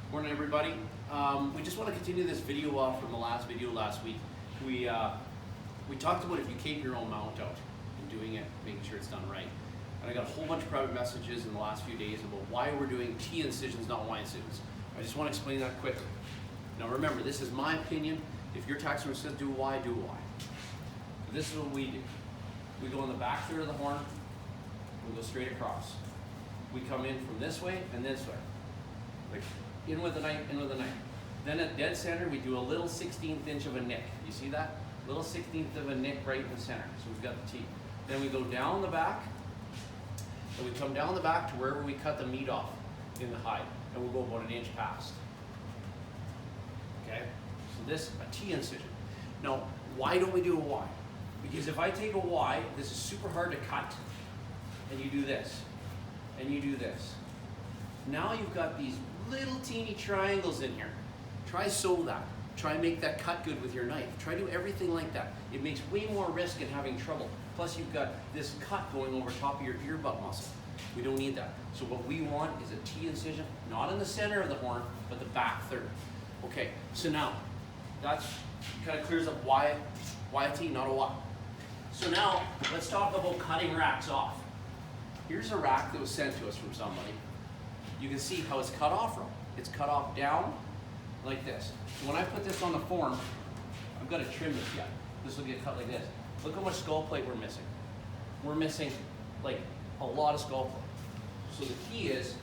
Morning, everybody. We just want to continue this video off from the last video last week. We talked about if you cape your own mount out and doing it, making sure it's done right. And I got a whole bunch of private messages in the last few days about why we're doing T incisions, not Y incisions. I just want to explain that quickly. Now remember, this is my opinion. If your taxidermist says do a Y, do a Y. This is what we do. We go in the back third of the horn, we go straight across. We come in from this way and this way. Like in with the knife, in with the knife. Then at dead center, we do a little 16th inch of a nick. You see that? Little 16th of a nick right in the center. So we've got the T. Then we go down the back, and we come down the back to wherever we cut the meat off in the hide. And we'll go about an inch past. Okay? So this, a T incision. Now, why don't we do a Y? Because if I take a Y, this is super hard to cut. And you do this. And you do this. Now you've got these little teeny triangles in here. Try sew that. Try make that cut good with your knife. Try do everything like that. It makes way more risk in having trouble. Plus you've got this cut going over top of your ear butt muscle. We don't need that. So what we want is a T incision, not in the center of the horn, but the back third. Okay, so now that's kind of clears up why a T, not a Y. So now let's talk about cutting racks off. Here's a rack that was sent to us from somebody. You can see how it's cut off from. It's cut off down like this. So when I put this on the form, I've got to trim this yet. This will get cut like this. Look how much skull plate we're missing. We're missing like a lot of skull plate. So the key is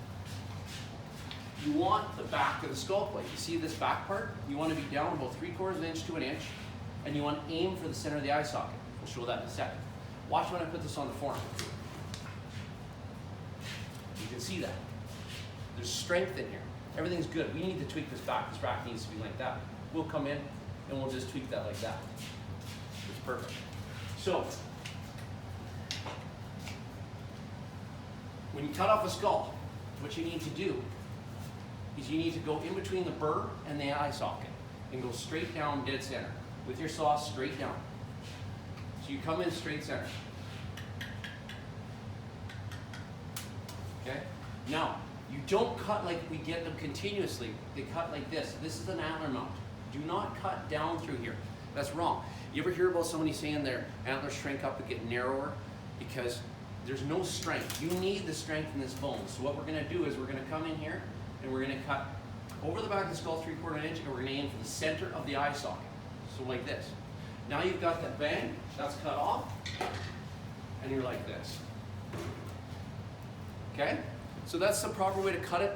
you want the back of the skull plate. You see this back part? You want to be down about 3/4 inch to an inch, and you want to aim for the center of the eye socket. We'll show that in a second. Watch when I put this on the form. You can see that. There's strength in here. Everything's good. We need to tweak this back. This rack needs to be like that. We'll come in and we'll just tweak that like that. It's perfect. So, when you cut off a skull, what you need to do is you need to go in between the burr and the eye socket and go straight down dead center with your saw straight down. So you come in straight center. Okay? Now, you don't cut like we get them continuously. They cut like this. This is an antler mount. Do not cut down through here. That's wrong. You ever hear about somebody saying their antlers shrink up and get narrower? Because there's no strength. You need the strength in this bone. So what we're going to do is we're going to come in here and we're going to cut over the back of the skull 3/4 inch, and we're going to aim for the center of the eye socket. So like this. Now you've got that bang, that's cut off, and you're like this. Okay? So that's the proper way to cut it.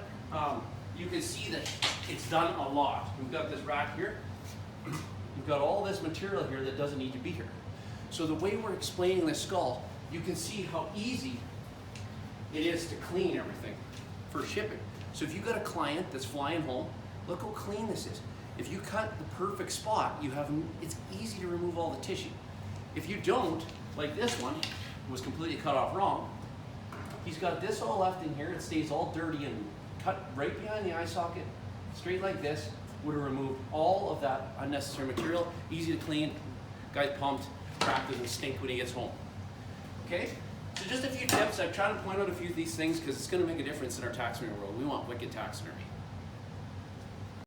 You can see that it's done a lot. We've got this rack here. We've got all this material here that doesn't need to be here. So the way we're explaining this skull, you can see how easy it is to clean everything for shipping. So if you've got a client that's flying home, look how clean this is. If you cut the perfect spot, it's easy to remove all the tissue. If you don't, like this one, was completely cut off wrong, he's got this all left in here. It stays all dirty and cut right behind the eye socket, straight like this, would have removed all of that unnecessary material. Easy to clean. Guy's pumped. Rack doesn't stink when he gets home. Okay? So just a few tips. I've tried to point out a few of these things because it's going to make a difference in our taxidermy world. We want wicked taxidermy.